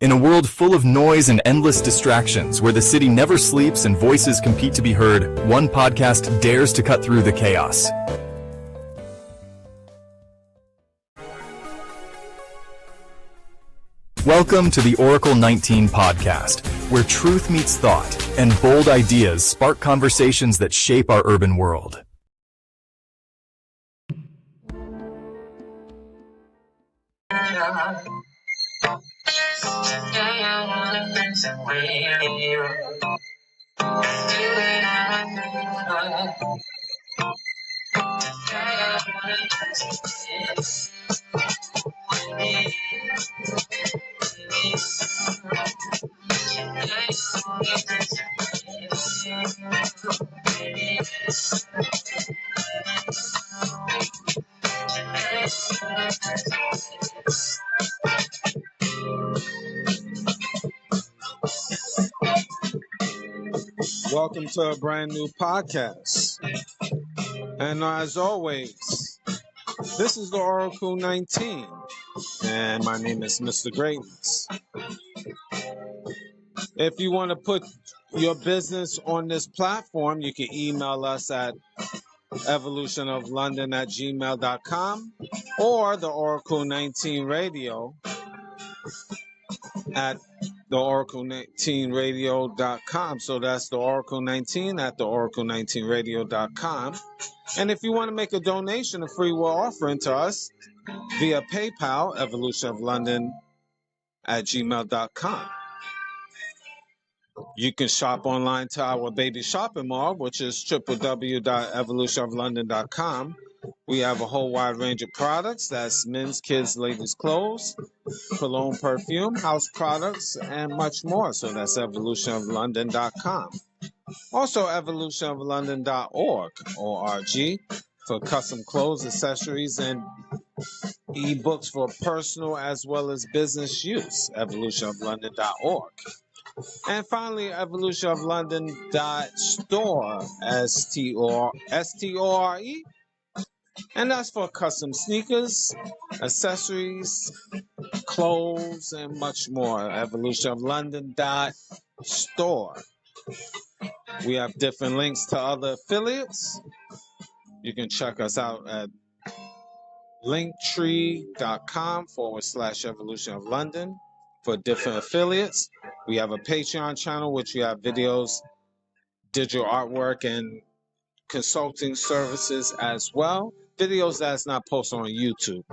In a world full of noise and endless distractions, where the city never sleeps and voices compete to be heard, one podcast dares to cut through the chaos. Welcome to the Oracle 19 podcast, where truth meets thought and bold ideas spark conversations that shape our urban world. Welcome to a brand new podcast. And as always, this is the Oracle 19. And my name is Mr. Greatness. If you want to put your business on this platform, you can email us at evolutionoflondon@gmail.com or the Oracle 19 Radio at the Oracle19Radio.com. So that's the Oracle 19 at the Oracle19Radio.com. And if you want to make a donation, a free will offering to us via PayPal, evolutionoflondon@gmail.com. You can shop online to our baby shopping mall, which is www.evolutionoflondon.com. We have a whole wide range of products. That's men's, kids, ladies' clothes, cologne, perfume, house products, and much more. So that's evolutionoflondon.com. Also, evolutionoflondon.org, O-R-G, for custom clothes, accessories, and EBooks for personal as well as business use, evolutionoflondon.org. And finally, evolutionoflondon.store, S-T-O-R-E, and that's for custom sneakers, accessories, clothes, and much more, evolutionoflondon.store. We have different links to other affiliates. You can check us out at linktree.com/evolutionoflondon for different affiliates. We have a Patreon channel, which we have videos, digital artwork, and consulting services as well. Videos that's not posted on YouTube.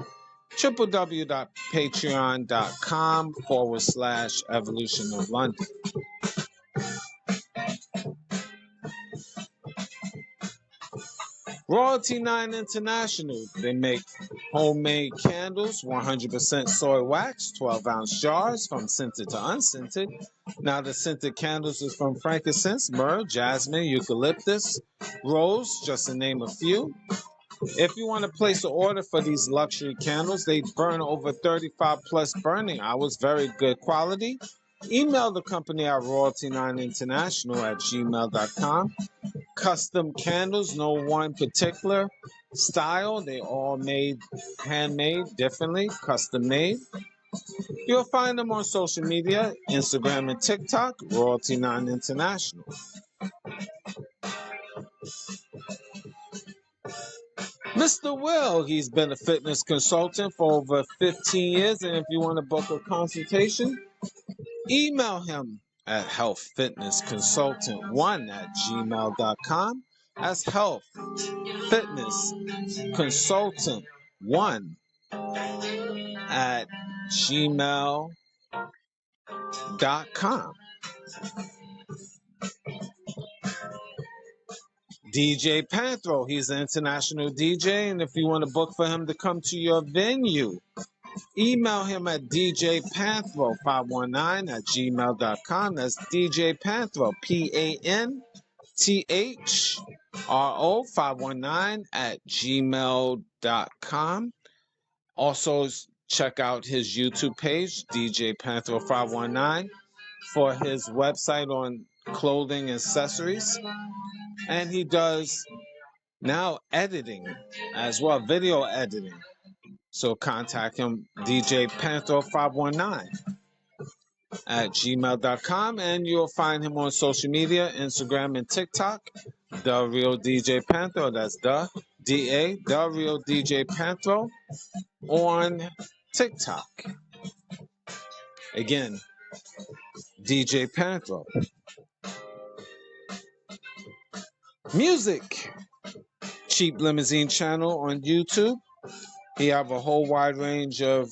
www.patreon.com/evolutionoflondon. Royalty 9 International. They make homemade candles, 100% soy wax, 12-ounce jars from scented to unscented. Now the scented candles is from frankincense, myrrh, jasmine, eucalyptus, rose, just to name a few. If you want to place an order for these luxury candles, they burn over 35 plus burning hours, very good quality. Email the company at royalty9international@gmail.com. Custom candles, no one particular style. They all made, handmade differently, custom made. You'll find them on social media, Instagram and TikTok, Royalty 9 International. Mr. Will, he's been a fitness consultant for over 15 years. And if you want to book a consultation, email him at healthfitnessconsultant1@gmail.com. That's healthfitnessconsultant1@gmail.com. DJ Panthro, he's an international DJ, and if you want to book for him to come to your venue, email him at djpanthro519@gmail.com. That's DJ Panthro, PANTHRO519@gmail.com. Also, check out his YouTube page, DJ Panthro519, for his website on clothing and accessories. And he does now editing as well, video editing. So contact him, DJ Panthro519. gmail.com, and you'll find him on social media, Instagram and TikTok, The Real DJ Panthro. That's The Real DJ Panthro on TikTok. Again, DJ Panthro. Music, Cheap Limousine channel on YouTube. He have a whole wide range of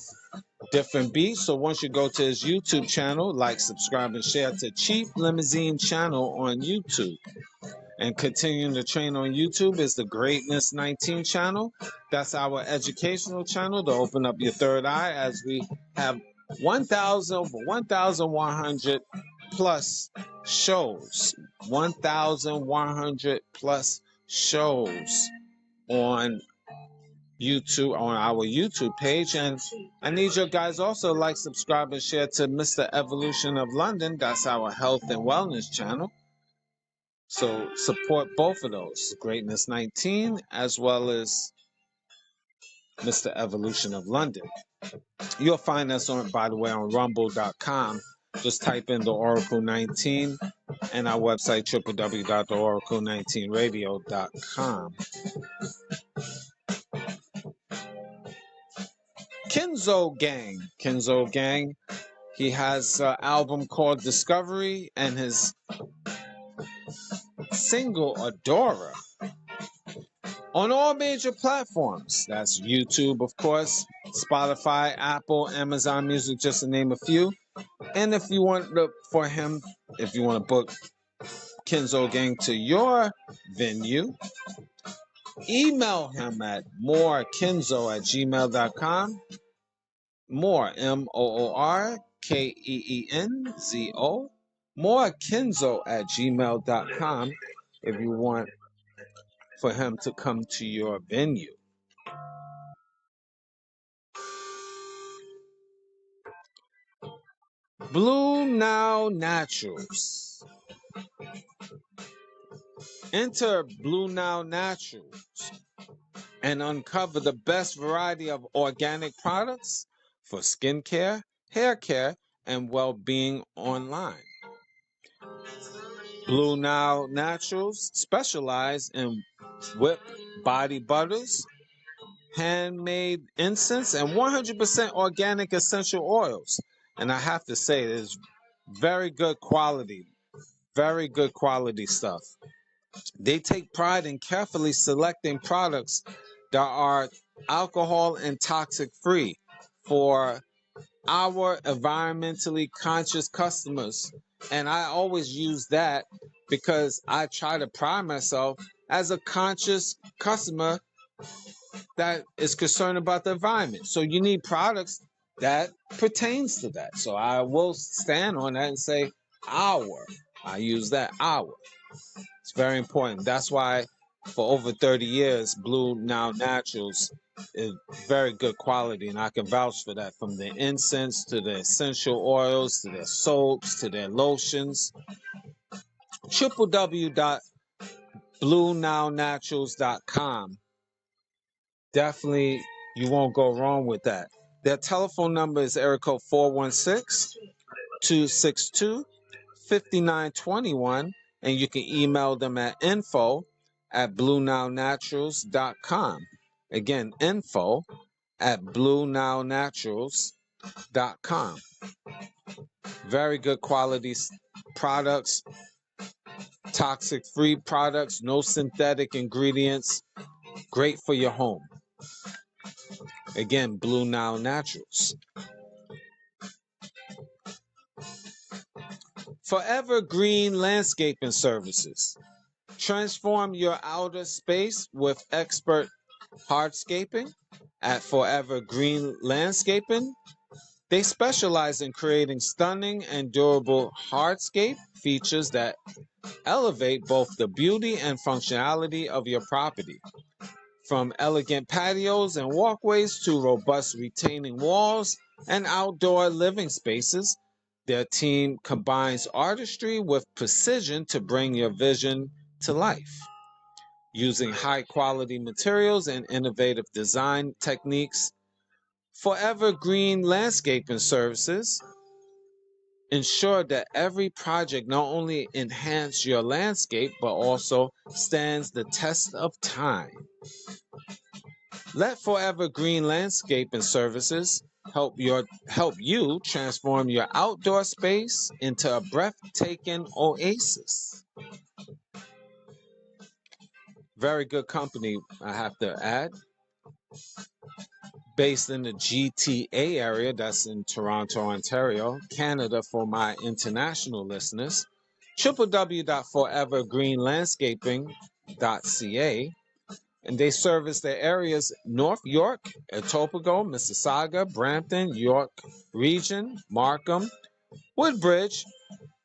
different beats. So once you go to his YouTube channel, like, subscribe, and share to Cheap Limousine channel on YouTube. And continuing to train on YouTube is the Greatness 19 channel. That's our educational channel to open up your third eye, as we have 1,100 plus shows. 1,100 plus shows on YouTube, on our YouTube page. And I need your guys also like, subscribe, and share to Mr. Evolution of London. That's our health and wellness channel. So support both of those, Greatness 19 as well as Mr. Evolution of London. You'll find us on, by the way, on rumble.com. Just type in the Oracle 19 and our website, www.oracle19radio.com. Kenzo Gang. He has an album called Discovery, and his single Adora on all major platforms. That's YouTube, of course, Spotify, Apple, Amazon Music, just to name a few. And if you want to book Kenzo Gang to your venue, email him at morekenzo@gmail.com. More, MOORKEENZO. morekenzo@gmail.com if you want for him to come to your venue. Blue Now Naturals. Enter Blue Now Naturals and uncover the best variety of organic products for skincare, hair care, and well-being online. Blue Now Naturals specialize in whipped body butters, handmade incense, and 100% organic essential oils. And I have to say, it's very good quality stuff. They take pride in carefully selecting products that are alcohol and toxic free for our environmentally conscious customers. And I always use that because I try to pride myself as a conscious customer that is concerned about the environment. So you need products that pertains to that. So I will stand on that and say our. I use that our. It's very important. That's why for over 30 years, Blue Now Naturals is very good quality, and I can vouch for that. From the incense to the essential oils to their soaps to their lotions. www.bluenownaturals.com. Definitely, you won't go wrong with that. Their telephone number is area code 416-262-5921, and you can email them at info@bluenownaturals.com. Again, info@bluenownaturals.com. Very good quality products, toxic-free products, no synthetic ingredients, great for your home. Again, Blue Now Naturals. Forever Green Landscaping Services. Transform your outer space with expert hardscaping at Forever Green Landscaping. They specialize in creating stunning and durable hardscape features that elevate both the beauty and functionality of your property. From elegant patios and walkways to robust retaining walls and outdoor living spaces, their team combines artistry with precision to bring your vision to life. Using high-quality materials and innovative design techniques, Forever Green Landscaping Services ensure that every project not only enhances your landscape, but also stands the test of time. Let Forever Green Landscaping Services help you transform your outdoor space into a breathtaking oasis. Very good company, I have to add. Based in the GTA area, that's in Toronto, Ontario, Canada for my international listeners. www.forevergreenlandscaping.ca, and they service the areas North York, Etobicoke, Mississauga, Brampton, York Region, Markham, Woodbridge,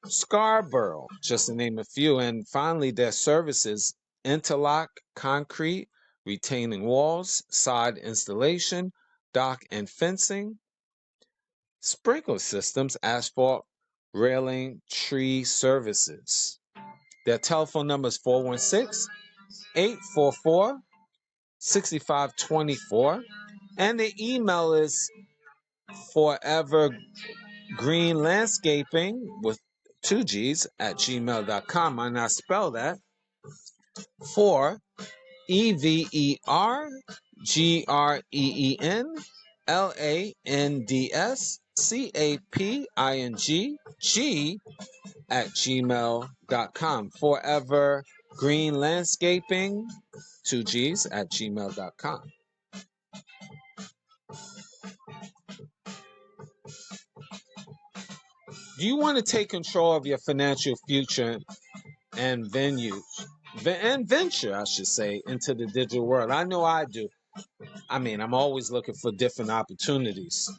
Scarborough, just to name a few. And finally, their services interlock, concrete, retaining walls, sod installation, dock and fencing, sprinkler systems, asphalt, railing, tree services. Their telephone number is 416-844-6524, and the email is forevergreenlandscaping with 2 G's at gmail.com. And I spell that for EVERGREENLANDSCAPING at gmail.com. Forever Green Landscaping, 2 G's at gmail.com. Do you want to take control of your financial future and venture, I should say, into the digital world? I know I do. I mean, I'm always looking for different opportunities.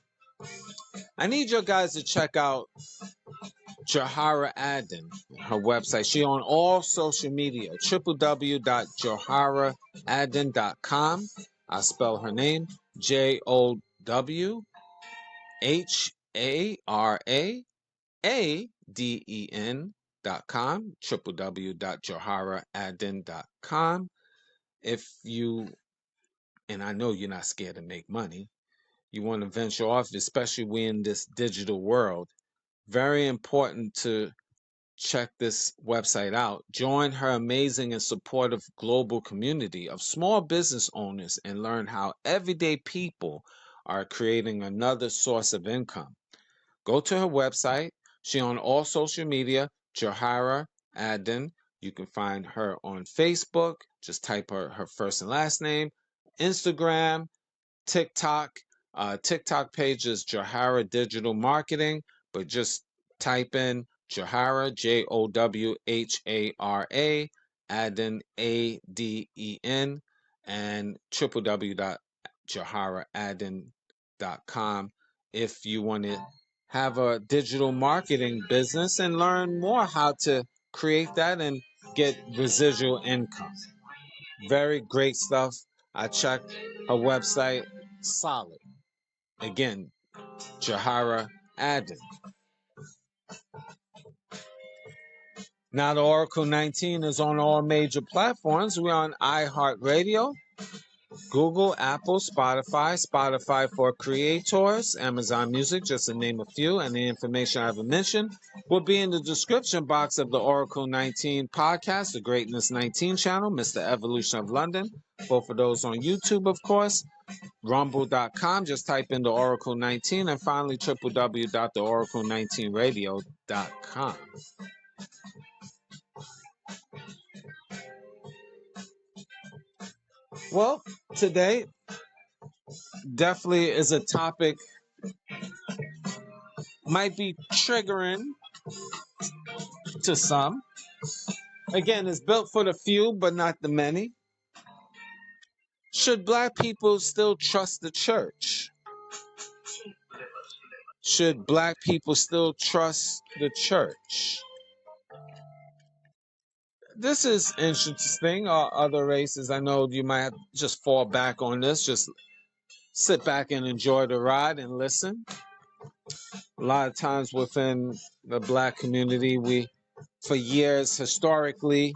I need you guys to check out Johara Aden, her website. She on all social media, www.joharaAden.com. I spell her name, JOWHARAADEN.com, www.joharaAden.com. If you, and I know you're not scared to make money, you want to venture off, especially we in this digital world, very important to check this website out. Join her amazing and supportive global community of small business owners and learn how everyday people are creating another source of income. Go to her website. She on all social media, Johara Aden. You can find her on Facebook. Just type her first and last name. Instagram, TikTok. TikTok page is Johara Digital Marketing, but just type in Johara, JOWHARA, Aden, ADEN, and www.joharaAden.com if you want to have a digital marketing business and learn more how to create that and get residual income. Very great stuff. I checked her website, solid. Again, Johara Aden. Now the Oracle 19 is on all major platforms. We're on iHeartRadio, Google, Apple, Spotify for creators, Amazon Music, just to name a few. And the information I haven't mentioned will be in the description box of the Oracle 19 podcast, the Greatness 19 channel, Mr. Evolution of London. Both of those on YouTube, of course. Rumble.com, just type in the Oracle 19, and finally www.theoracle19radio.com. Well, today definitely is a topic might be triggering to some. Again, it's built for the few, but not the many. Should black people still trust the church? Should black people still trust the church? This is interesting. Other races, I know you might have just fall back on this. Just sit back and enjoy the ride and listen. A lot of times within the black community, for years, historically,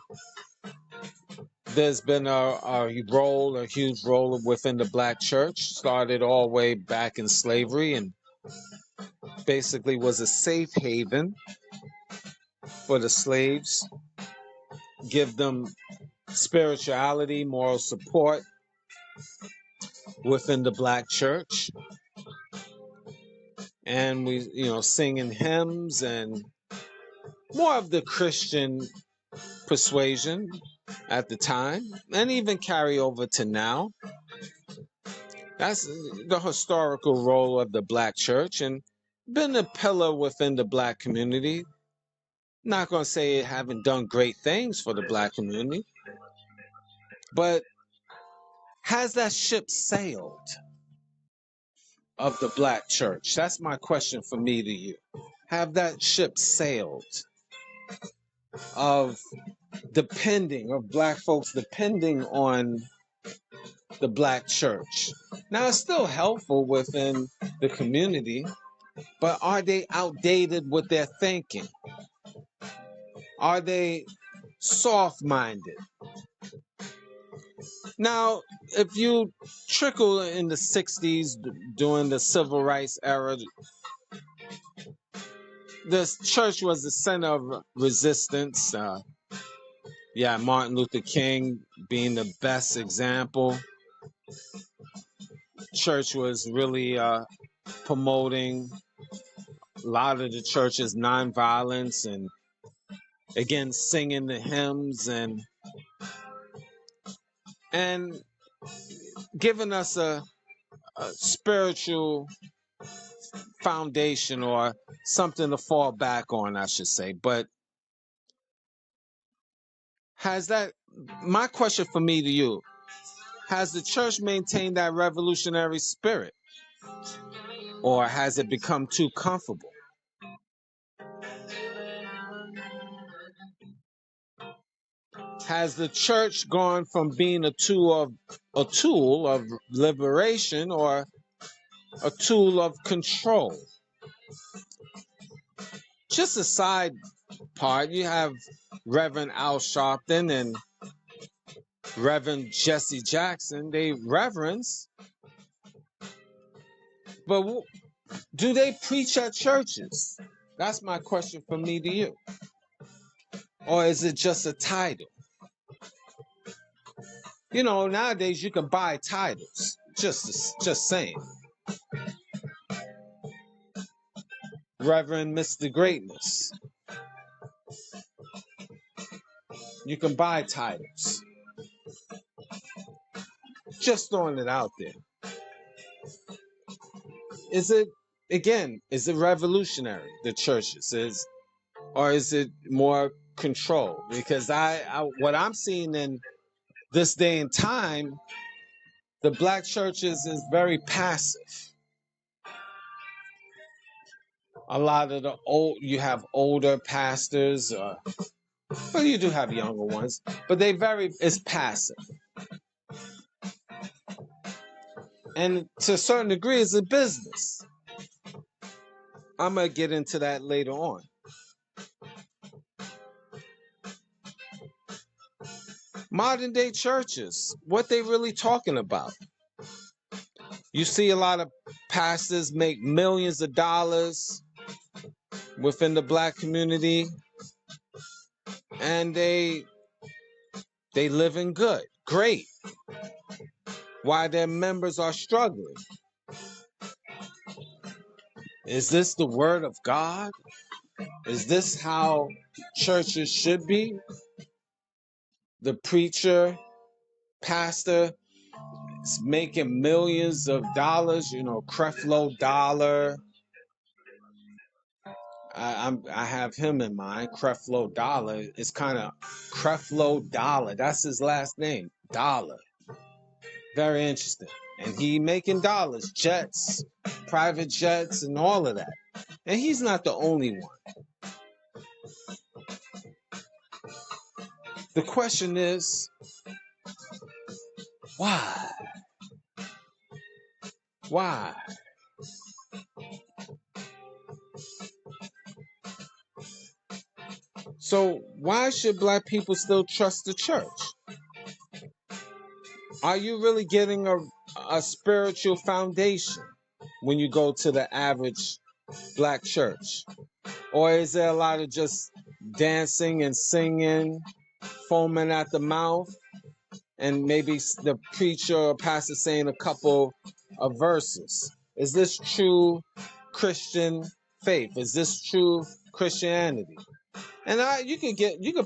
there's been a huge role within the black church. Started all the way back in slavery, and basically was a safe haven for the slaves, give them spirituality, moral support within the black church. And we, singing hymns and more of the Christian persuasion at the time, and even carry over to now. That's the historical role of the black church and been a pillar within the black community. Not going to say it haven't done great things for the black community, but has that ship sailed of the black church? That's my question for me to you. Have that ship sailed of black folks depending on the black church? Now, it's still helpful within the community, but are they outdated with their thinking? Are they soft-minded? Now, if you trickle in the 60s during the civil rights era, the church was the center of resistance. Martin Luther King being the best example. Church was really promoting a lot of the church's nonviolence and, again, singing the hymns and giving us a spiritual foundation, or something to fall back on, I should say. But my question for me to you, has the church maintained that revolutionary spirit, or has it become too comfortable? Has the church gone from being a tool of liberation, or a tool of control? Just a side part, you have Reverend Al Sharpton and Reverend Jesse Jackson. They reverends, but do they preach at churches? That's my question from me to you. Or is it just a title? Nowadays you can buy titles. Just saying. Reverend Mr. Greatness. You can buy titles. Just throwing it out there. Is it revolutionary, the churches? Or is it more control? Because what I'm seeing in this day and time, the black churches is very passive. A lot of you have older pastors, well, you do have younger ones, but it's passive. And to a certain degree, it's a business. I'm going to get into that later on. Modern day churches, what they really talking about? You see a lot of pastors make millions of dollars within the black community, and they living good, great, while their members are struggling. Is this the word of God? Is this how churches should be? The preacher, pastor is making millions of dollars, Creflo Dollar. I have him in mind, Creflo Dollar. It's kind of Creflo Dollar. That's his last name, Dollar. Very interesting. And he making dollars, jets, private jets, and all of that. And he's not the only one. The question is, why? Why? So why should black people still trust the church? Are you really getting a spiritual foundation when you go to the average black church? Or is there a lot of just dancing and singing, foaming at the mouth, and maybe the preacher or pastor saying a couple of verses? Is this true Christian faith? Is this true Christianity? And you could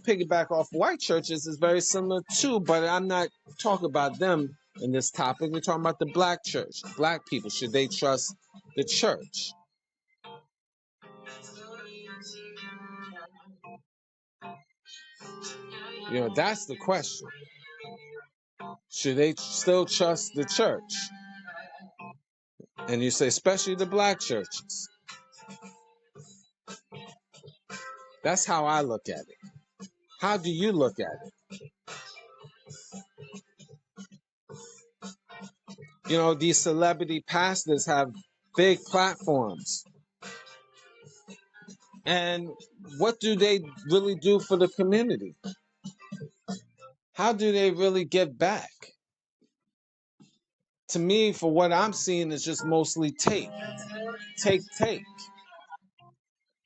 piggyback off white churches is very similar too, but I'm not talking about them in this topic. We're talking about the black church, black people. Should they trust the church? That's the question. Should they still trust the church? And you say, especially the black churches. That's how I look at it. How do you look at it? These celebrity pastors have big platforms. And what do they really do for the community? How do they really give back? To me, for what I'm seeing, is just mostly take.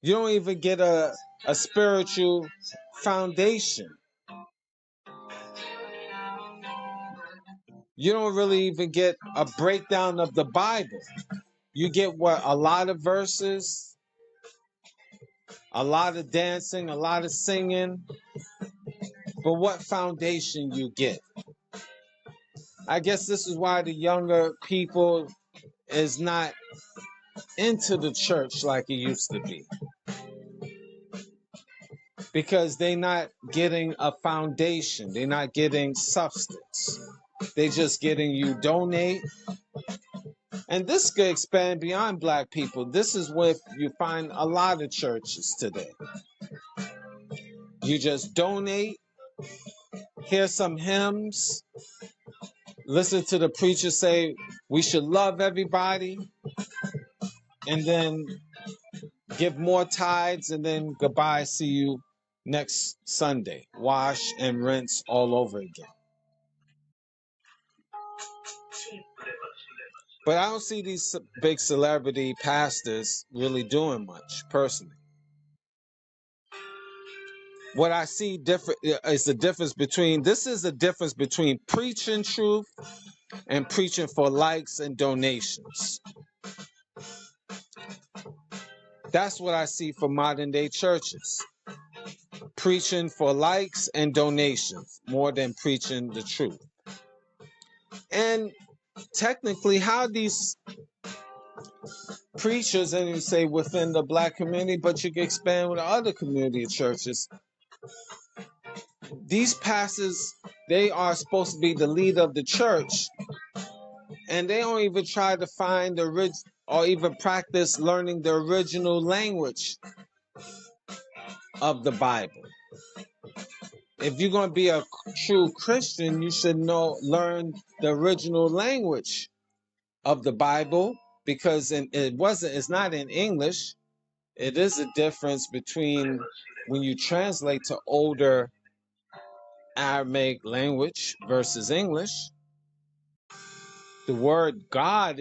You don't even get a spiritual foundation. You don't really even get a breakdown of the Bible. You get a lot of verses, a lot of dancing, a lot of singing, but what foundation you get? I guess this is why the younger people is not into the church like it used to be. Because they're not getting a foundation. They're not getting substance. They're just getting you donate. And this could expand beyond black people. This is where you find a lot of churches today. You just donate, hear some hymns, listen to the preacher say, we should love everybody, and then give more tithes, and then goodbye, see you next Sunday. Wash and rinse all over again. But I don't see these big celebrity pastors really doing much, personally. What I see different is the difference between, preaching truth and preaching for likes and donations. That's what I see for modern day churches. Preaching for likes and donations more than preaching the truth. And technically, how these preachers, and you say within the black community, but you can expand with other community churches, these pastors, they are supposed to be the leader of the church, and they don't even try to find or even practice learning the original language of the Bible. If you're going to be a true Christian, you should learn the original language of the Bible, because it's not in English. It is a difference between when you translate to older Aramaic language versus English. The word God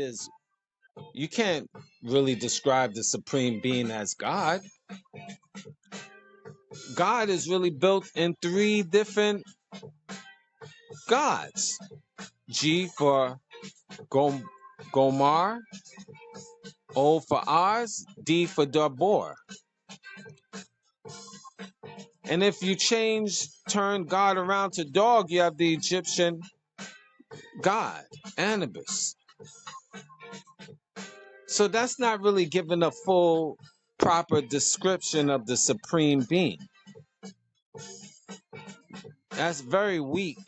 you can't really describe the supreme being as God. God is really built in 3 different gods. G for Gomar, O for Oz, D for Dabor. And if you turn God around to dog, you have the Egyptian god, Anubis. So that's not really giving a full, proper description of the supreme being. That's very weak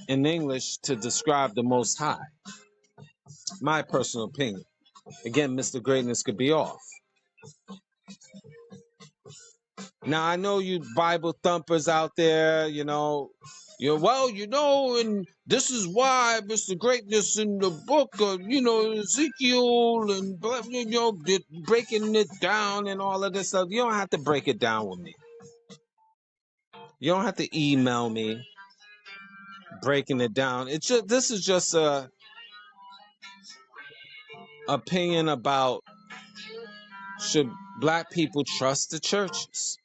in English to describe the Most High. My personal opinion. Again, Mr. Greatness could be off. Now, I know you Bible thumpers out there, and this is why Mr. Greatness in the book of, Ezekiel and, breaking it down and all of this stuff. You don't have to break it down with me. You don't have to email me breaking it down. This is just a opinion about Should black people trust the churches?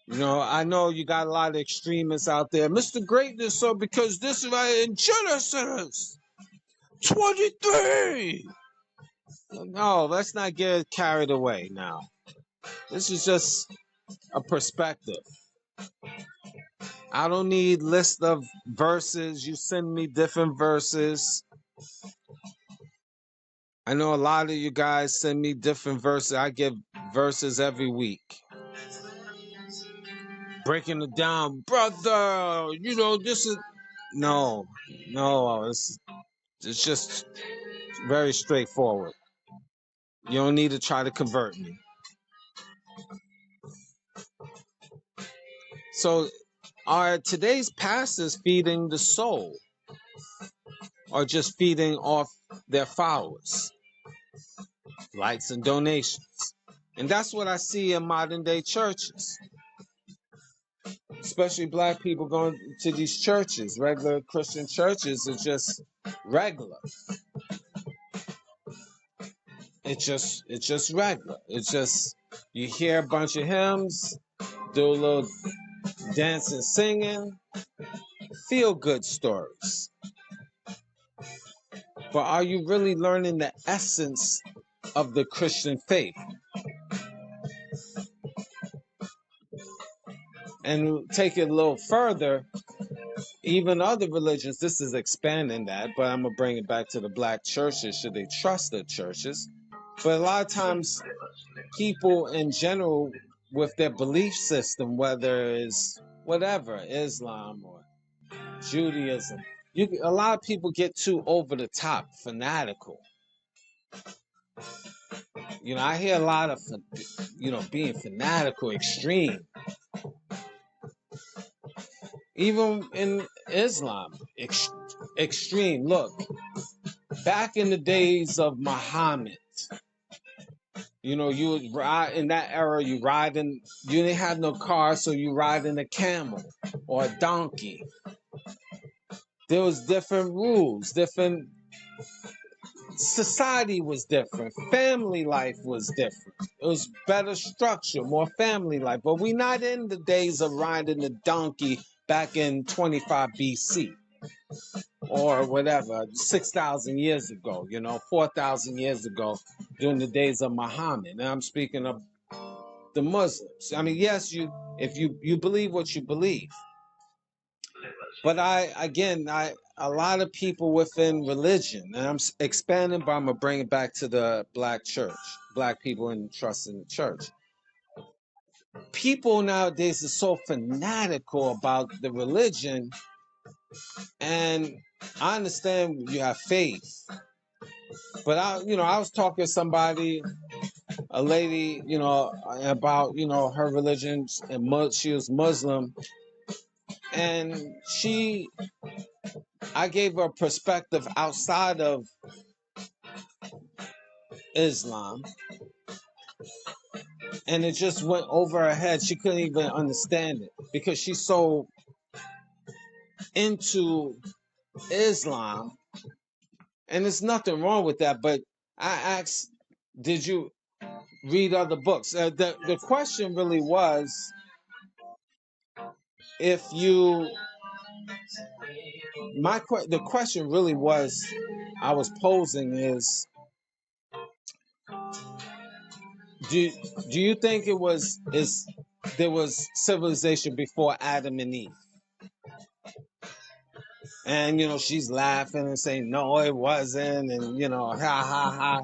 You know, I know you got a lot of extremists out there. Mr. Greatness, so because this is right in Genesis 23. No, let's not get carried away now. This is just a perspective. I don't need list of verses. You send me different verses. I know a lot of you guys send me different verses. I give verses every week. Breaking it down, brother. You know, this is no, it's just very straightforward. You don't need to try to convert me. So, are today's pastors feeding the soul or just feeding off their followers, likes and donations? And that's what I see in modern day churches, especially black people going to these churches. Regular Christian churches are just regular. It's just regular. It's just you hear a bunch of hymns, do a little dancing, singing, feel good stories. But are you really learning the essence of the Christian faith? And take it a little further, even other religions, this is expanding that, but I'm going to bring it back to the black churches. Should they trust the churches? But a lot of times, people in general, with their belief system, whether it's whatever, Islam or Judaism, a lot of people get too over the top, fanatical. You know, I hear a lot of, being fanatical, extreme. Even in Islam, extreme. Look, back in the days of Muhammad, you know, you would ride in that era, you didn't have no car, so you ride in a camel or a donkey. There was different rules, different society was different, family life was different. It was better structure, more family life. But we're not in the days of riding the donkey back in 25 BC or whatever, 6,000 years ago, 4,000 years ago, during the days of Muhammad. And I'm speaking of the Muslims. I mean, yes, if you believe what you believe. But a lot of people within religion, and I'm expanding, but I'm going to bring it back to the black church, black people and trust in the church. People nowadays are so fanatical about the religion, and I understand you have faith, but I was talking to somebody, a lady, about, her religion, and she was Muslim, and I gave her a perspective outside of Islam, and it just went over her head. She couldn't even understand it because she's so into Islam, and there's nothing wrong with that. But I asked, did you read other books? The question really was, if you, the question really was, I was posing is, do you think there was civilization before Adam and Eve? And she's laughing and saying, no, it wasn't, and ha ha ha.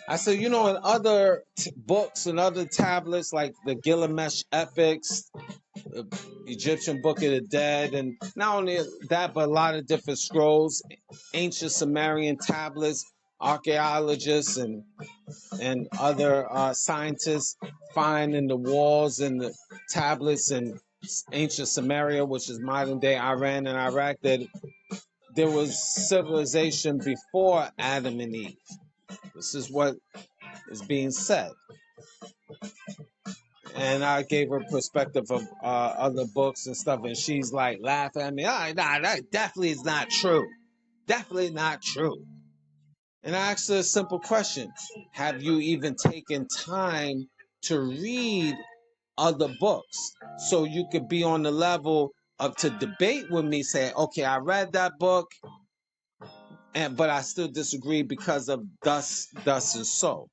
I said, in other books and other tablets like the Gilgamesh epics, the Egyptian Book of the Dead, and not only that, but a lot of different scrolls, ancient Sumerian tablets, archaeologists and other scientists find in the walls and the tablets in ancient Samaria, which is modern day Iran and Iraq, that there was civilization before Adam and Eve. This is what is being said. And I gave her perspective of other books and stuff, and she's like laughing at me. Oh, nah, that definitely is not true. Definitely not true. And I asked her a simple question. Have you even taken time to read other books so you could be on the level of to debate with me, say, okay, I read that book, but I still disagree because of thus, and so.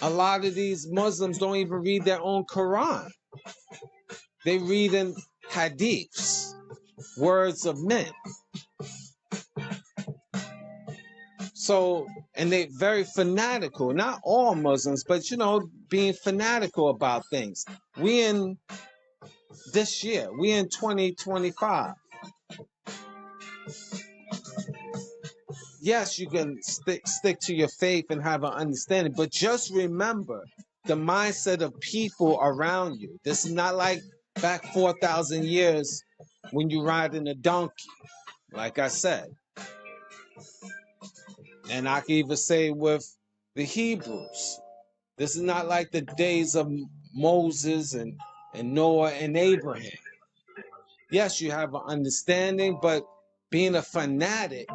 A lot of these Muslims don't even read their own Quran. They read in hadiths, words of men. So, and they very fanatical. Not all Muslims, but being fanatical about things. We in this year, we in 2025. Yes, you can stick to your faith and have an understanding, but just remember the mindset of people around you. This is not like back 4,000 years when you ride in a donkey, like I said. And I can even say with the Hebrews, this is not like the days of Moses and Noah and Abraham. Yes, you have an understanding, but being a fanatic,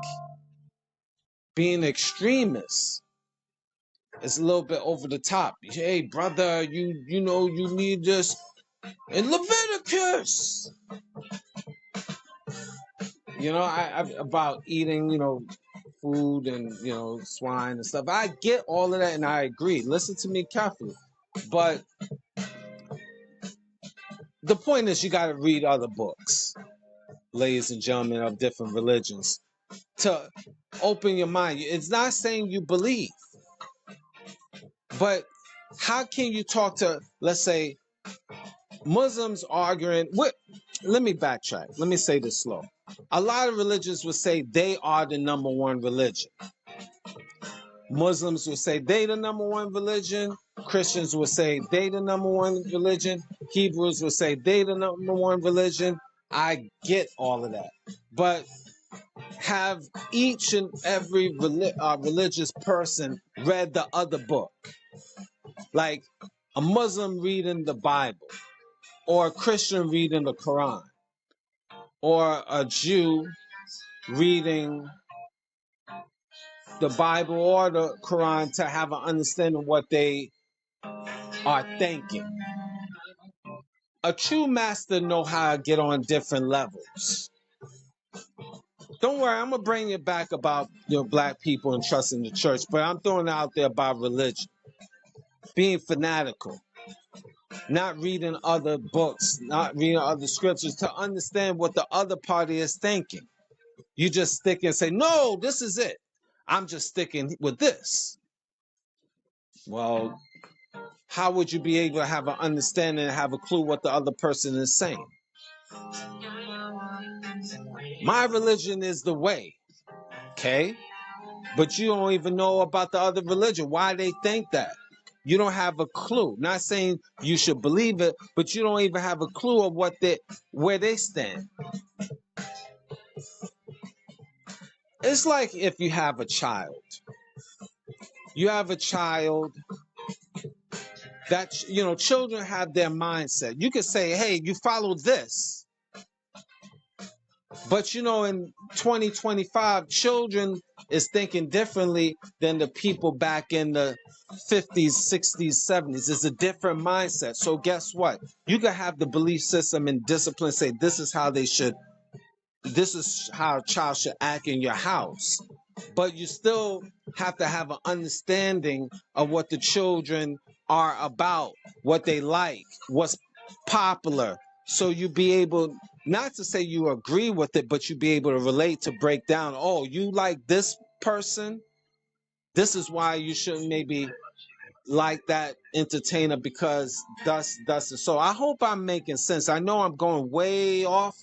being an extremist, it's a little bit over the top. Hey, brother, you need this in Leviticus. About eating, food and swine and stuff. I get all of that, and I agree. Listen to me carefully, but the point is, you got to read other books, ladies and gentlemen, of different religions, to open your mind. It's not saying you believe, but how can you talk to, let's say, Muslims arguing with, let me backtrack. Let me say this slow. A lot of religions would say they are the number one religion. Muslims would say they the number one religion. Christians would say they the number one religion. Hebrews would say they the number one religion. I get all of that. But have each and every religious person read the other book? Like a Muslim reading the Bible, or a Christian reading the Quran, or a Jew reading the Bible or the Quran to have an understanding of what they are thinking. A true master know how to get on different levels. Don't worry, I'm gonna bring it back about black people and trusting the church, but I'm throwing it out there about religion, being fanatical, not reading other books, not reading other scriptures to understand what the other party is thinking. You just stick and say, no, this is it. I'm just sticking with this. Well, how would you be able to have an understanding and have a clue what the other person is saying? My religion is the way, okay? But you don't even know about the other religion, why they think that. You don't have a clue. Not saying you should believe it, but you don't even have a clue of where they stand. It's like if you have a child. You have a child that, children have their mindset. You could say, hey, you follow this. But, in 2025, children is thinking differently than the people back in the 50s, 60s, 70s. It's a different mindset. So guess what? You can have the belief system and discipline say this is how a child should act in your house. But you still have to have an understanding of what the children are about, what they like, what's popular. So you be able, not to say you agree with it, but you be able to relate, to break down, oh, you like this person? This is why you shouldn't maybe like that entertainer because thus and so. I hope I'm making sense. I know I'm going way off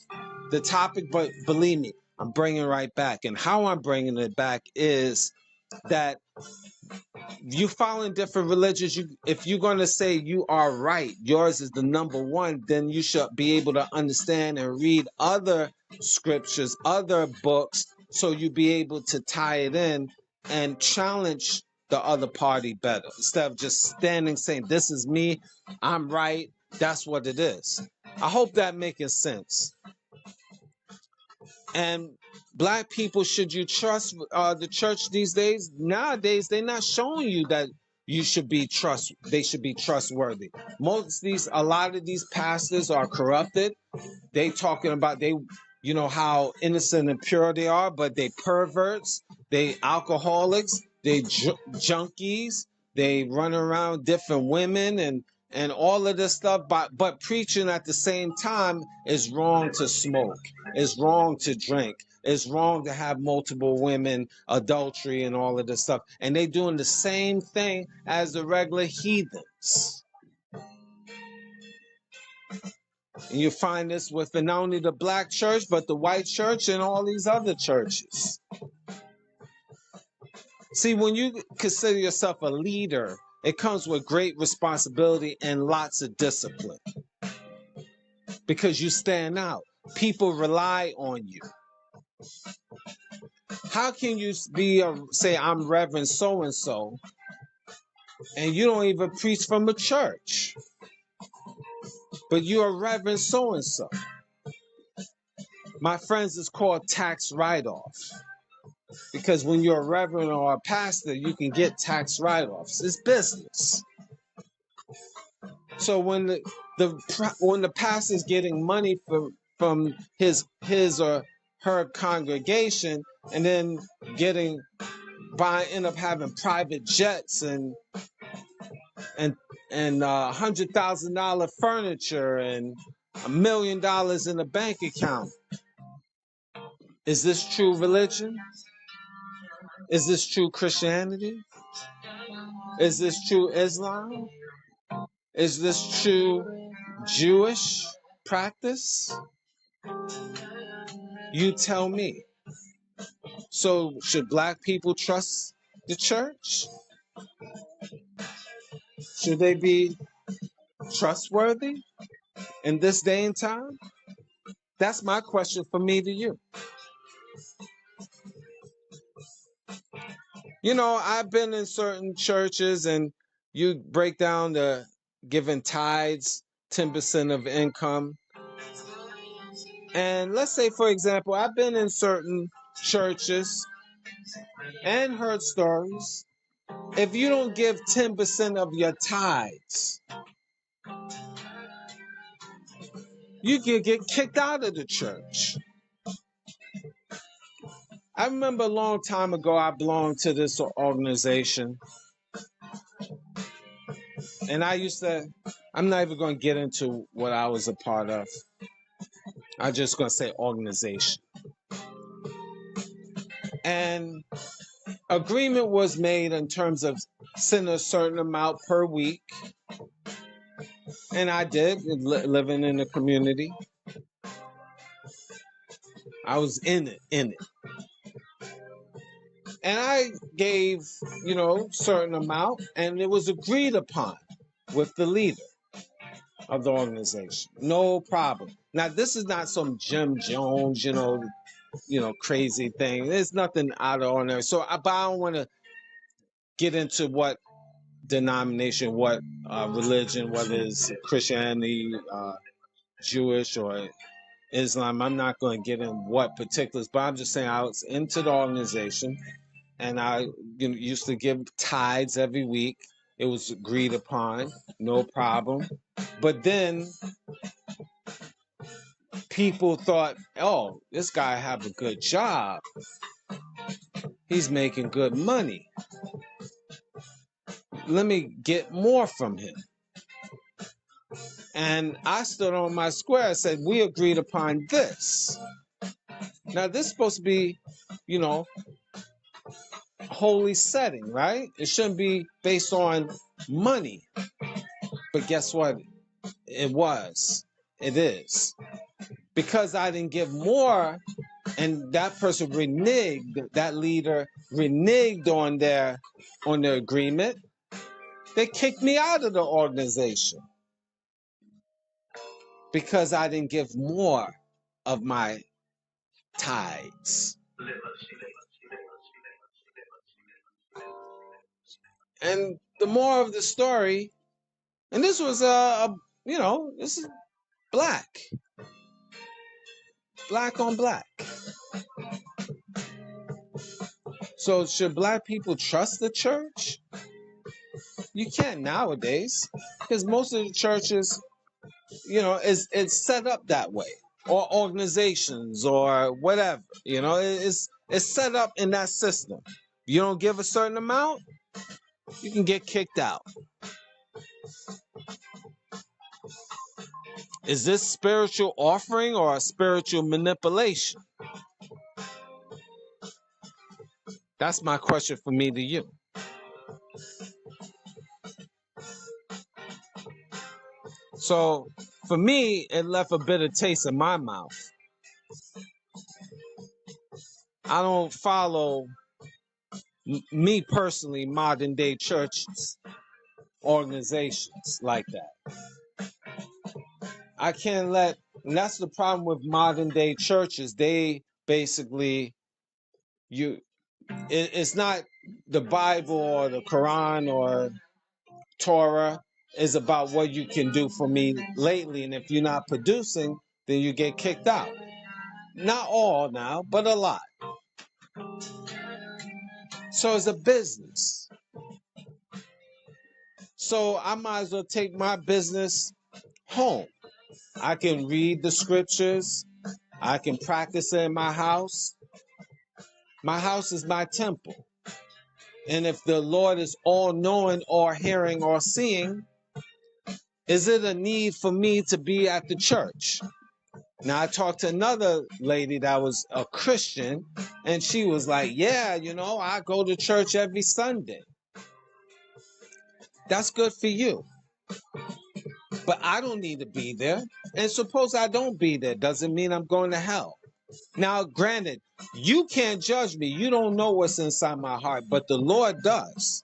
the topic, but believe me, I'm bringing it right back. And how I'm bringing it back is that you following different religions, if you're going to say you are right, yours is the number one, then you should be able to understand and read other scriptures, other books, so you be able to tie it in and challenge the other party better instead of just standing saying, this is me, I'm right, that's what it is. I hope that making sense. And Black people, should you trust the church these days? Nowadays, they're not showing you that you should be they should be trustworthy. A lot of these pastors are corrupted. They talking about how innocent and pure they are, but they perverts, they alcoholics, they junkies, they run around different women and all of this stuff. But preaching at the same time is wrong to smoke, it's wrong to drink, it's wrong to have multiple women, adultery, and all of this stuff. And they doing the same thing as the regular heathens. And you find this within not only the black church, but the white church and all these other churches. See, when you consider yourself a leader, it comes with great responsibility and lots of discipline because you stand out. People rely on you. How can you say, I'm Reverend so-and-so, and you don't even preach from a church, but you're a Reverend so-and-so? My friends, it's called tax write-off. Because when you're a reverend or a pastor, you can get tax write-offs. It's business. So when the pastor's getting money from his or her congregation, and then end up having private jets and $100,000 furniture and $1 million in the bank account, is this true religion? Is this true Christianity? Is this true Islam? Is this true Jewish practice? You tell me. So should black people trust the church? Should they be trustworthy in this day and time? That's my question for me to you. I've been in certain churches and you break down the giving tithes, 10% of income. And let's say, for example, I've been in certain churches and heard stories. If you don't give 10% of your tithes, you can get kicked out of the church. I remember a long time ago, I belonged to this organization. And I'm not even going to get into what I was a part of. I'm just going to say organization. And agreement was made in terms of sending a certain amount per week. And I did, living in the community. I was in it. And I gave, certain amount, and it was agreed upon with the leader of the organization. No problem. Now, this is not some Jim Jones, crazy thing. There's nothing out of ordinary. So I don't want to get into what denomination, what religion, whether it's Christianity, Jewish, or Islam. I'm not going to get in what particulars, but I'm just saying I was into the organization. And I used to give tithes every week. It was agreed upon, no problem. But then people thought, oh, this guy have a good job. He's making good money. Let me get more from him. And I stood on my square and said, we agreed upon this. Now, this is supposed to be, holy setting, right? It shouldn't be based on money. But guess what? It is. Because I didn't give more, and that person reneged, that leader reneged on their agreement, they kicked me out of the organization. Because I didn't give more of my tithes. And the more of the story, and this was this is black on black. So should black people trust the church? You can't nowadays, because most of the churches, it's set up that way, or organizations or whatever. It's set up in that system. You don't give a certain amount, you can get kicked out. Is this spiritual offering or a spiritual manipulation? That's my question for me to you. So for me, it left a bitter taste in my mouth. I don't follow, me personally, modern day churches, organizations like that. I can't let, and that's the problem with modern day churches. They basically, it's not the Bible or the Quran or Torah. Is about what you can do for me lately, and if you're not producing, then you get kicked out. Not all now, but a lot. So it's a business. So I might as well take my business home. I can read the scriptures. I can practice it in my house. My house is my temple. And if the Lord is all knowing or hearing or seeing, is it a need for me to be at the church? Now, I talked to another lady that was a Christian, and she was like, yeah, I go to church every Sunday. That's good for you. But I don't need to be there. And suppose I don't be there, doesn't mean I'm going to hell. Now, granted, you can't judge me. You don't know what's inside my heart, but the Lord does.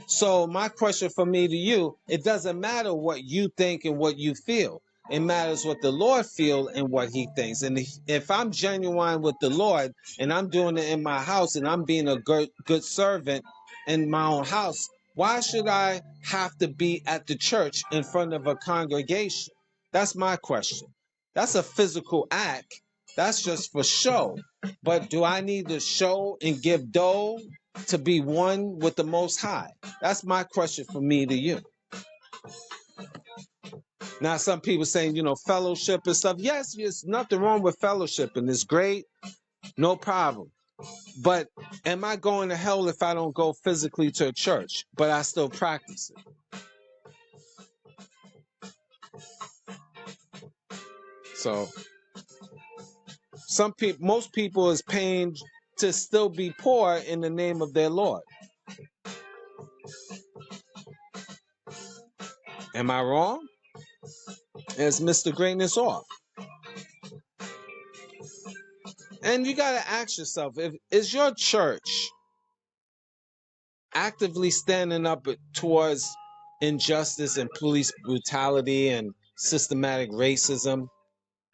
So my question for me to you, it doesn't matter what you think and what you feel. It matters what the Lord feels and what he thinks. And if I'm genuine with the Lord and I'm doing it in my house and I'm being a good servant in my own house, why should I have to be at the church in front of a congregation? That's my question. That's a physical act. That's just for show. But do I need to show and give dough to be one with the Most High? That's my question for me to you. Now, some people saying, fellowship and stuff. Yes, there's nothing wrong with fellowship, and it's great, no problem. But am I going to hell if I don't go physically to a church, but I still practice it? So, most people is paying to still be poor in the name of their Lord. Am I wrong? Is Mr. Greatness off? And you got to ask yourself, is your church actively standing up towards injustice and police brutality and systematic racism?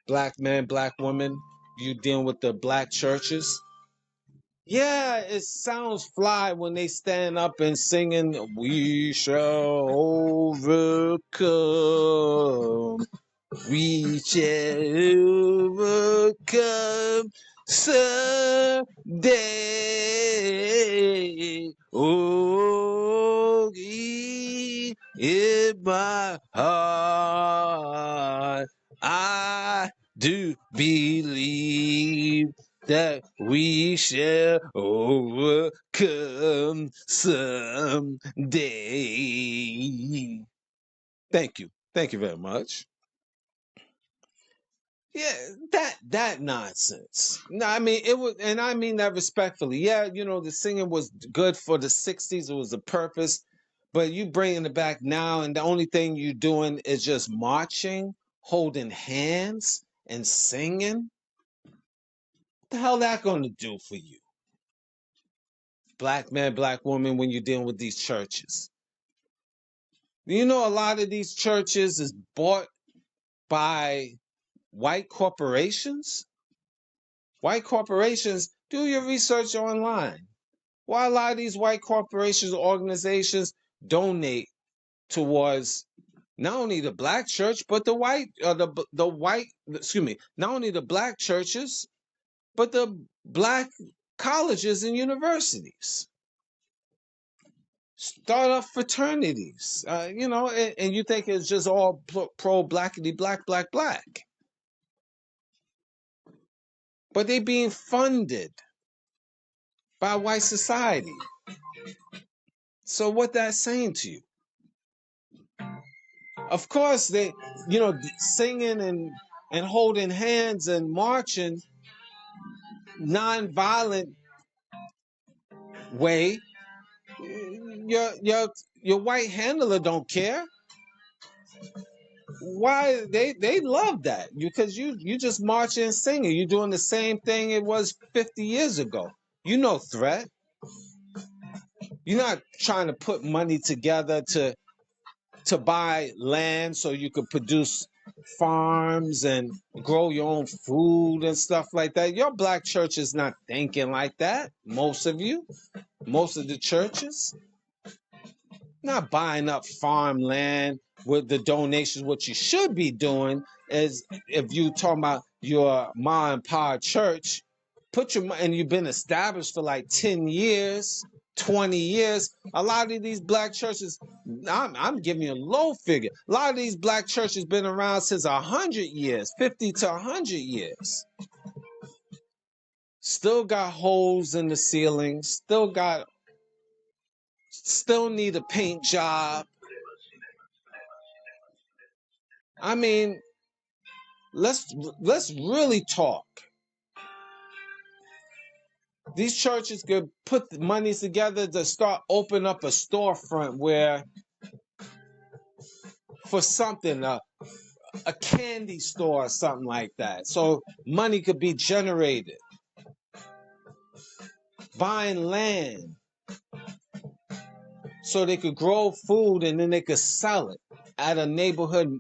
Black men, black women, you dealing with the black churches? Yeah, it sounds fly when they stand up and singing, "We shall overcome. We shall overcome someday. Oh, in my heart, I do believe that we shall overcome someday." Thank you. Thank you very much. Yeah, that nonsense. No, I mean it was, and I mean that respectfully. Yeah, the singing was good for the '60s. It was a purpose, but you bringing it back now, and the only thing you doing is just marching, holding hands, and singing. What the hell that going to do for you, black man, black woman, when you're dealing with these churches? A lot of these churches is bought by white corporations. White corporations, do your research online. Why a lot of these white corporations, organizations donate towards not only the black church, but the white, not only the black churches, but the black colleges and universities. Start up fraternities, and you think it's just all pro blackity black, black, black. But they being funded by white society. So what that's saying to you? Of course, they, singing and holding hands and marching non-violent way. Your white handler don't care. Why they love that? Because you just marching and singing. You're doing the same thing it was 50 years ago. You no threat. You're not trying to put money together to buy land so you could produce farms and grow your own food and stuff like that. Your black church is not thinking like that. Most of the churches, not buying up farmland with the donations. What you should be doing is, if you talking about your ma and pa church, and you've been established for like 10 years, 20 years. A lot of these black churches, I'm giving you a low figure. A lot of these black churches been around since 100 years, 50 to 100 years. Still got holes in the ceiling, still need a paint job. I mean, let's really talk. These churches could put the monies together to start open up a storefront where, for something, a candy store or something like that, so money could be generated. Buying land so they could grow food and then they could sell it at a neighborhood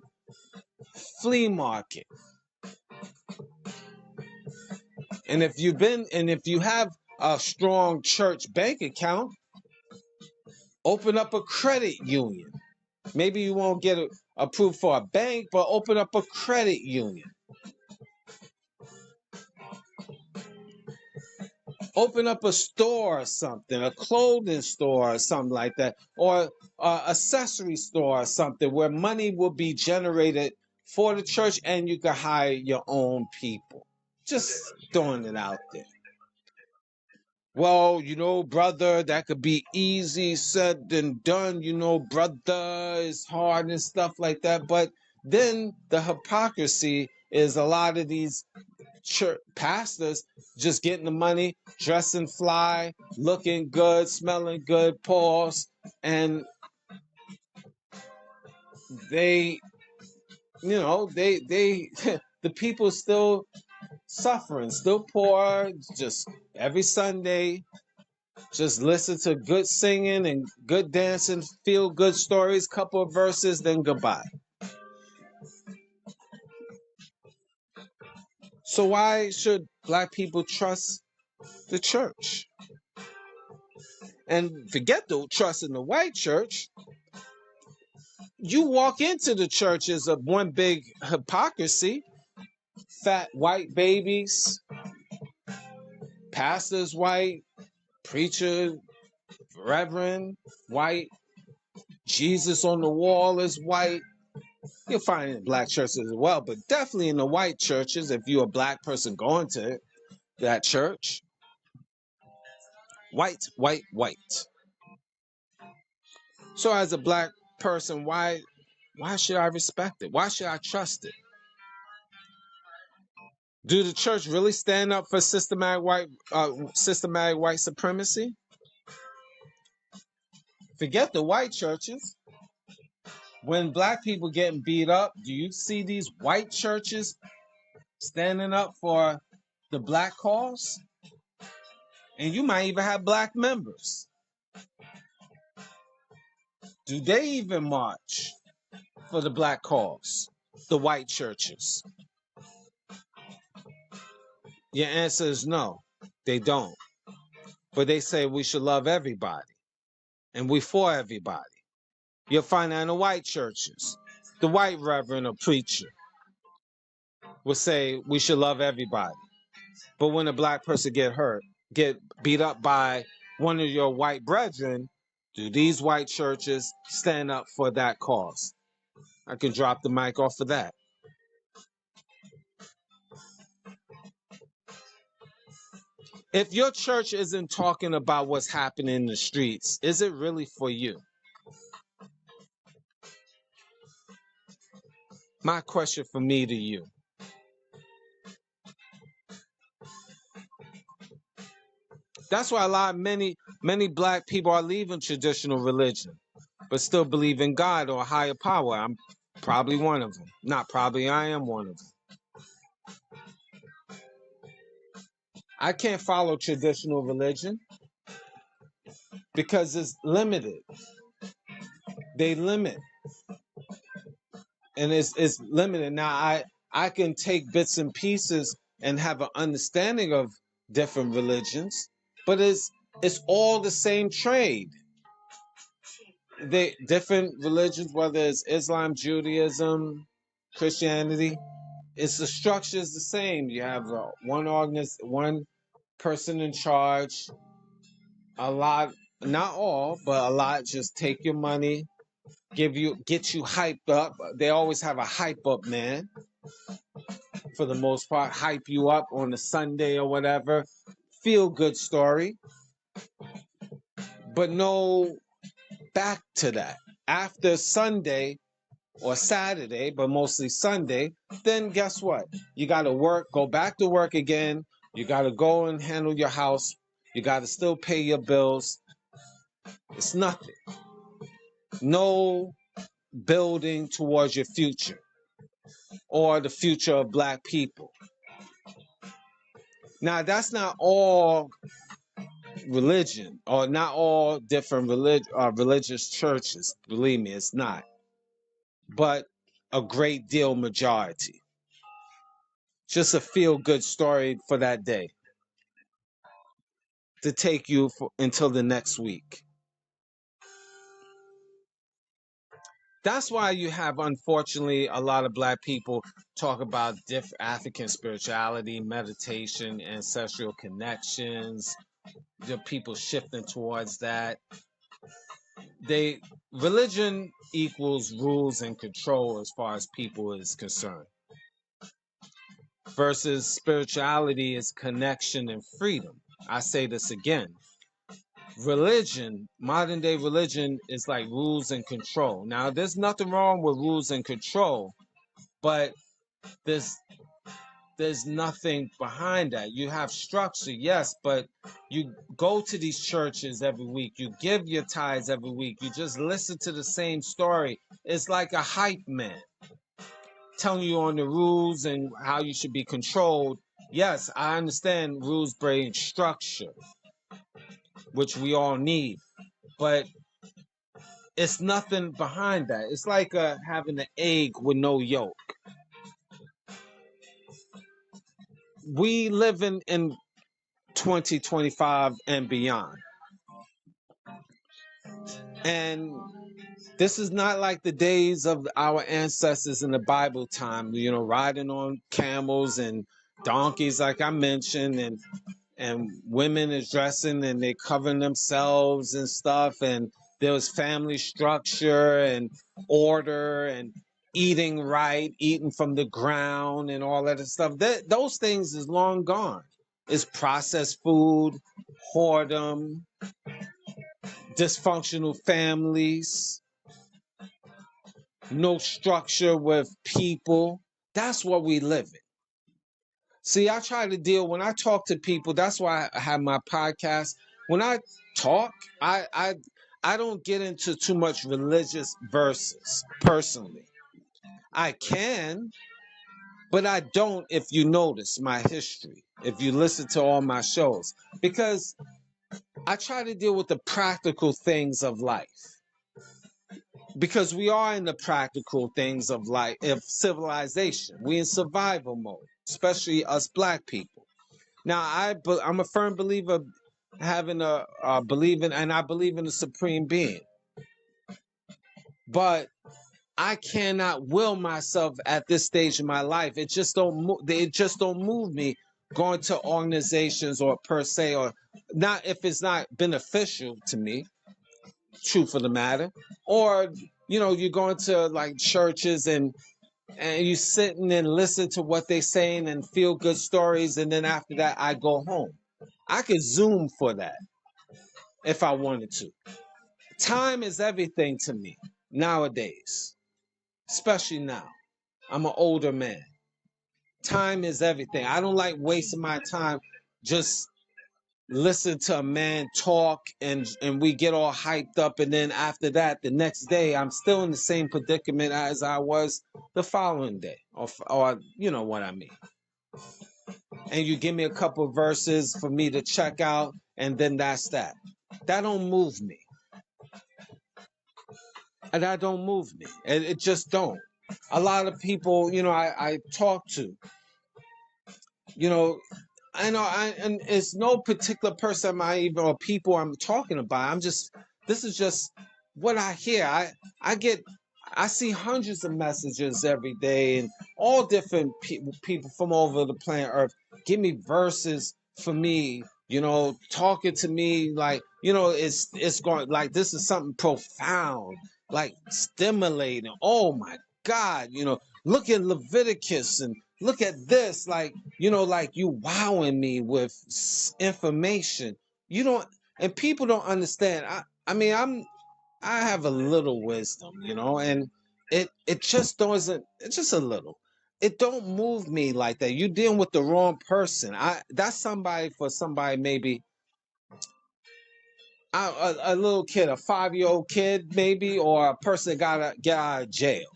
flea market. And if you have a strong church bank account, open up a credit union. Maybe you won't get approved for a bank, but open up a credit union. Open up a store or something, a clothing store or something like that, or accessory store or something where money will be generated for the church and you can hire your own people. Just throwing it out there. Well, brother, that could be easy said than done. Brother, it's hard and stuff like that. But then the hypocrisy is a lot of these church pastors just getting the money, dressing fly, looking good, smelling good, pause, and they the people still suffering, still poor, just every Sunday, just listen to good singing and good dancing, feel good stories, couple of verses, then goodbye. So why should black people trust the church? And forget the trust in the white church. You walk into the churches of one big hypocrisy. Fat white babies, pastors white, preacher, reverend white, Jesus on the wall is white. You'll find it in black churches as well, but definitely in the white churches, if you're a black person going to that church. White, white, white. So as a black person, why should I respect it? Why should I trust it? Do the church really stand up for systematic white supremacy? Forget the white churches. When black people getting beat up, do you see these white churches standing up for the black cause? And you might even have black members. Do they even march for the black cause? The white churches? Your answer is no, they don't. But they say we should love everybody. And we for everybody. You'll find that in the white churches. The white reverend or preacher will say we should love everybody. But when a black person get hurt, get beat up by one of your white brethren, do these white churches stand up for that cause? I can drop the mic off of that. If your church isn't talking about what's happening in the streets, is it really for you? My question for me to you. That's why many black people are leaving traditional religion, but still believe in God or a higher power. I'm probably one of them. Not probably, I am one of them. I can't follow traditional religion because it's limited. They limit, and it's limited. Now I can take bits and pieces and have an understanding of different religions, but it's all the same trade. They different religions, whether it's Islam, Judaism, Christianity, it's the structure is the same. You have one person in charge. A lot, not all, but a lot just take your money, get you hyped up. They always have a hype up man for the most part, hype you up on a Sunday or whatever. Feel good story, but no back to that. After Sunday or Saturday, but mostly Sunday, then guess what? You got to work, go back to work again. You got to go and handle your house. You got to still pay your bills. It's nothing. No building towards your future or the future of black people. Now, that's not all religion or not all different religious churches. Believe me, it's not. But a great deal majority. Just a feel-good story for that day to take you until the next week. That's why you have, unfortunately, a lot of black people talk about African spirituality, meditation, ancestral connections, the people shifting towards that. Religion equals rules and control as far as people is concerned. Versus spirituality is connection and freedom. I say this again. Religion, modern day religion, is like rules and control. Now, there's nothing wrong with rules and control, but there's nothing behind that. You have structure, yes, but you go to these churches every week. You give your tithes every week. You just listen to the same story. It's like a hype man telling you on the rules and how you should be controlled. Yes, I understand rules bring structure, which we all need, but it's nothing behind that. It's like having an egg with no yolk. We live in 2025 and beyond. And this is not like the days of our ancestors in the Bible time, riding on camels and donkeys, like I mentioned, and women is dressing and they covering themselves and stuff, and there was family structure and order and eating right, eating from the ground and all that stuff. Those things is long gone. It's processed food, whoredom, dysfunctional families, no structure with people. That's what we live in. See, I try to when I talk to people, that's why I have my podcast. When I talk, I don't get into too much religious verses personally. I can, but I don't if you notice my history, if you listen to all my shows, because I try to deal with the practical things of life. Because we are in the practical things of life, of civilization. We in survival mode, especially us black people. Now, I'm a firm believer having and I believe in the supreme being. But I cannot will myself at this stage of my life. It just don't move me going to organizations or per se, or not if it's not beneficial to me, truth of the matter, or you're going to like churches and you sitting and listen to what they saying and feel good stories, and then after that I go home. I could Zoom for that if I wanted to. Time is everything to me nowadays, especially now. I'm an older man. Time is everything. I don't like wasting my time just listen to a man talk and we get all hyped up, and then after that the next day I'm still in the same predicament as I was the following day, or you know what I mean. And you give me a couple of verses for me to check out, and then that's that. That don't move me. And that don't move me. It just don't. A lot of people, I talk to, you know, and it's no particular person or people I'm talking about. This is just what I hear. I see hundreds of messages every day, and all different people from all over the planet Earth give me verses for me, talking to me like, it's going like this is something profound, like stimulating. Oh my God, look at Leviticus and look at this, like, like you wowing me with information. You don't, and people don't understand. I mean, I have a little wisdom, and it just doesn't. It's just a little. It don't move me like that. You dealing with the wrong person. That's somebody for somebody maybe. A little kid, a 5-year-old kid maybe, or a person that gotta get out of jail.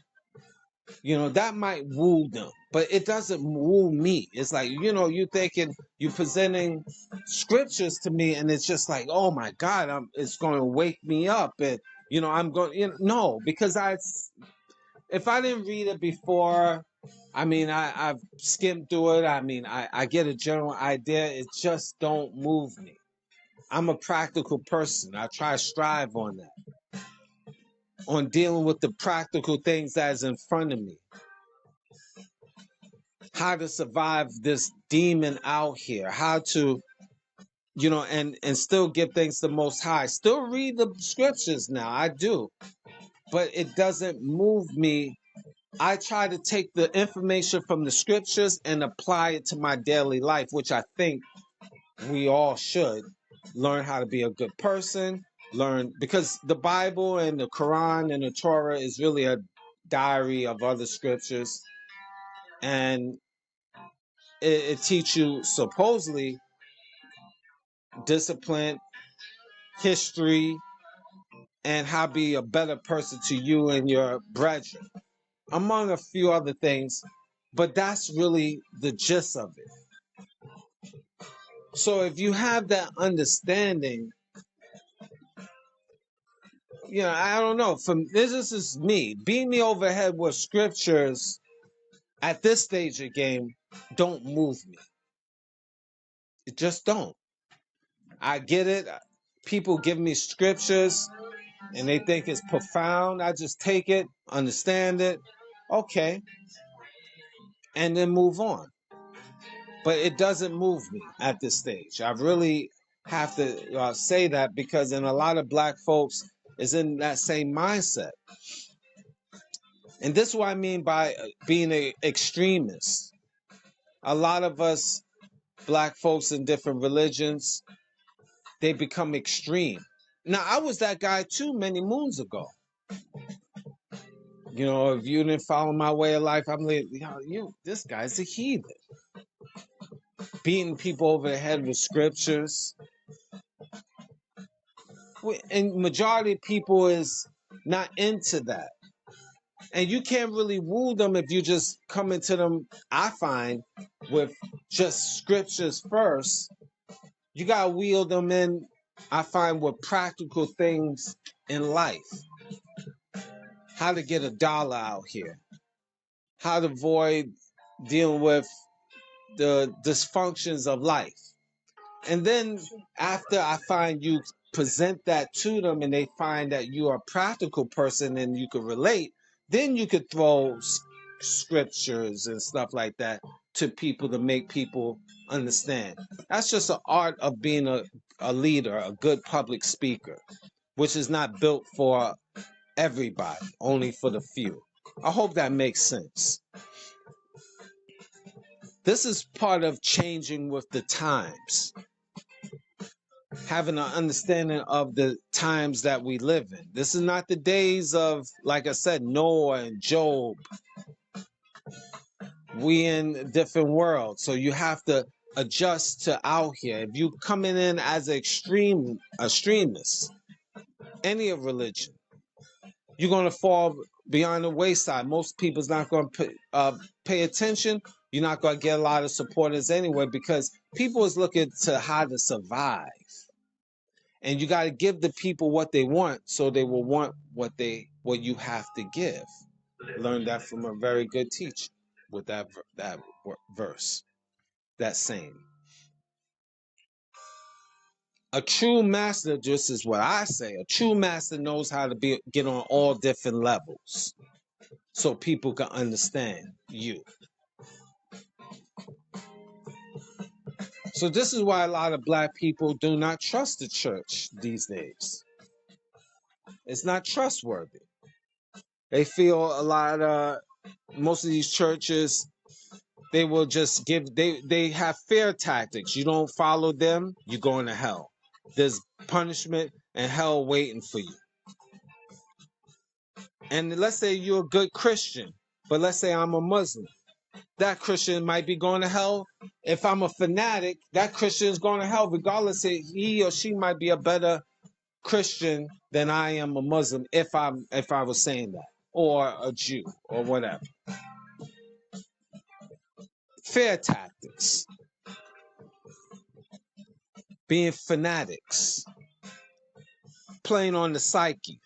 That might woo them, but it doesn't woo me. It's like, you thinking you presenting scriptures to me, and it's just like, oh my God, it's going to wake me up, and I'm going, no, because if I didn't read it before, I mean, I've skimmed through it. I mean, I get a general idea. It just don't move me. I'm a practical person. I try to strive on that, on dealing with the practical things that's in front of me. How to survive this demon out here, how to, and still give thanks to the Most High. Still read the scriptures now, I do, but it doesn't move me. I try to take the information from the scriptures and apply it to my daily life, which I think we all should learn how to be a good person, because the Bible and the Quran and the Torah is really a diary of other scriptures, and it teaches you supposedly discipline, history, and how to be a better person to you and your brethren, among a few other things. But that's really the gist of it. So if you have that understanding, I don't know. This is me. Beat me over the head with scriptures at this stage of the game don't move me. It just don't. I get it. People give me scriptures and they think it's profound. I just take it, understand it, okay, and then move on. But it doesn't move me at this stage. I really have to say that, because in a lot of black folks is in that same mindset. And this is what I mean by being an extremist. A lot of us black folks in different religions, they become extreme. Now, I was that guy too many moons ago. If you didn't follow my way of life, I'm like, this guy's a heathen. Beating people over the head with scriptures. And majority of people is not into that. And you can't really woo them if you just come into them, I find, with just scriptures first. You got to wheel them in, I find, with practical things in life. How to get $1 out here. How to avoid dealing with the dysfunctions of life. And then after I find you present that to them and they find that you are a practical person and you can relate, then you could throw scriptures and stuff like that to people to make people understand. That's just an art of being a leader, a good public speaker, which is not built for everybody, only for the few. I hope that makes sense. This is part of changing with the times, having an understanding of the times that we live in. This is not the days of, like I said, Noah and Job. We in different worlds, so you have to adjust to out here. If you coming in as an extremist, any of religion, you're going to fall beyond the wayside. Most people's not going to pay attention. You're not going to get a lot of supporters anyway, because people is looking to how to survive. And you got to give the people what they want, so they will want what you have to give. Learned that from a very good teacher with that verse, that saying. A true master, just is what I say, a true master knows how to get on all different levels, so people can understand you. So this is why a lot of black people do not trust the church these days. It's not trustworthy. They feel most of these churches, they will just they have fear tactics. You don't follow them, you're going to hell. There's punishment and hell waiting for you. And let's say you're a good Christian, but let's say I'm a Muslim. That Christian might be going to hell. If I'm a fanatic, that Christian is going to hell, regardless if he or she might be a better Christian than I am a Muslim, if I was saying that, or a Jew, or whatever. Fear tactics, being fanatics, playing on the psyche.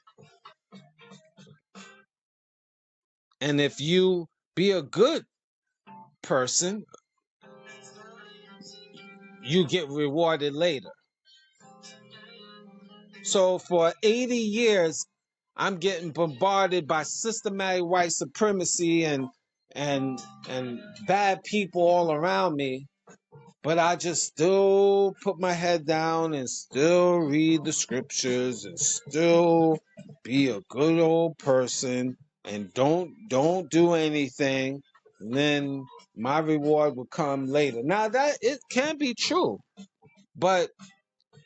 And if you be a good person, you get rewarded later. So for 80 years, I'm getting bombarded by systematic white supremacy and bad people all around me, but I just still put my head down and still read the scriptures and still be a good old person and don't do anything, and then my reward will come later. Now that it can be true, but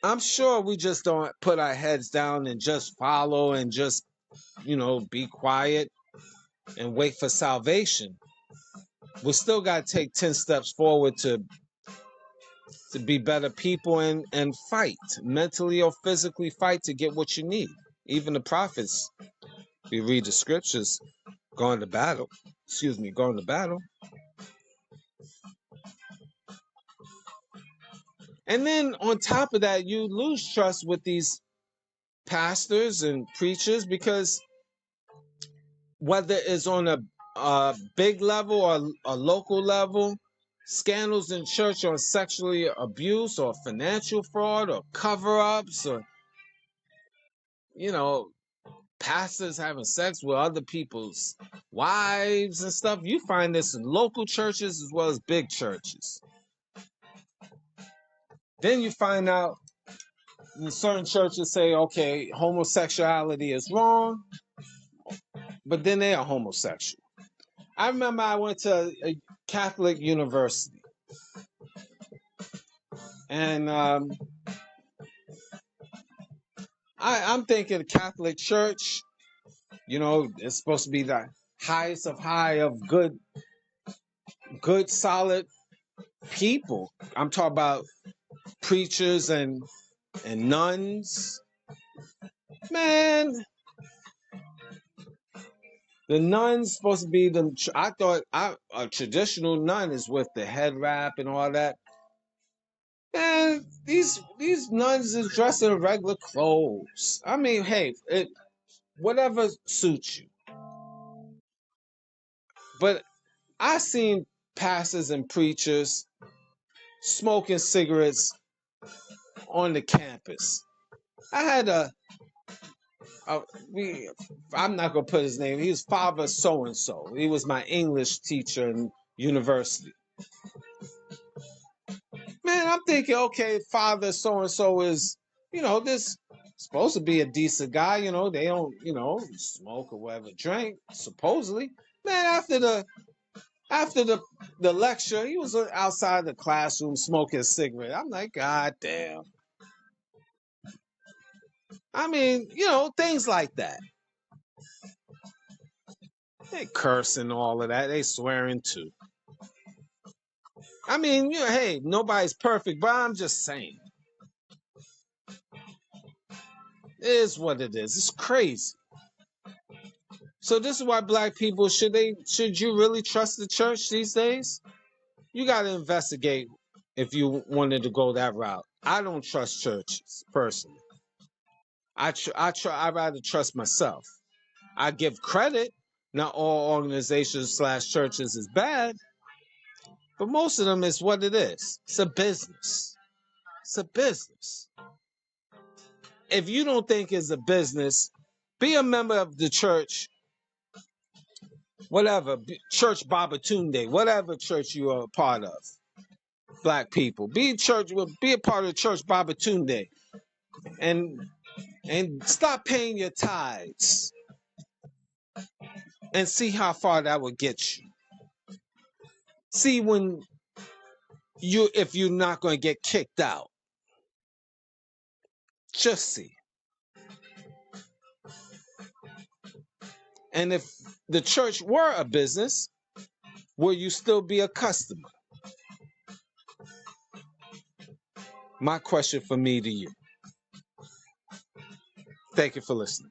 I'm sure we just don't put our heads down and just follow and just, be quiet and wait for salvation. We still got to take 10 steps forward to be better people and fight, mentally or physically fight to get what you need. Even the prophets, we read the scriptures, going to battle. And then on top of that, you lose trust with these pastors and preachers, because whether it's on a big level or a local level, scandals in church on sexually abuse or financial fraud or cover-ups or, pastors having sex with other people's wives and stuff. You find this in local churches as well as big churches. Then you find out certain churches say, okay, homosexuality is wrong, but then they are homosexual. I remember I went to a Catholic university, and I'm thinking Catholic Church, it's supposed to be the highest of high of good, solid people. I'm talking about preachers and nuns. Man, the nun's supposed to be I thought a traditional nun is with the head wrap and all that. And these nuns is dressed in regular clothes. I mean, hey, whatever suits you. But I seen pastors and preachers smoking cigarettes on the campus. I had I'm not gonna put his name. He was Father so and so. He was my English teacher in university. Man, I'm thinking, okay, father so and so is, this supposed to be a decent guy. They don't, smoke or whatever, drink supposedly. Man, after the lecture, he was outside the classroom smoking a cigarette. I'm like, God damn. I mean, things like that. They cursing all of that. They swearing too. I mean, hey, nobody's perfect, but I'm just saying. It is what it is. It's crazy. So this is why black people should you really trust the church these days? You got to investigate if you wanted to go that route. I don't trust churches personally. I rather trust myself. I give credit. Not all organizations / churches is bad, but most of them is what it is. It's a business. It's a business. If you don't think it's a business, be a member of the church, whatever, Church Babatunde, whatever church you are a part of. Black people, be a part of the Church Babatunde, and stop paying your tithes, and see how far that would get you. See if you're not going to get kicked out. Just see. And if the church were a business, will you still be a customer? My question for me to you. Thank you for listening.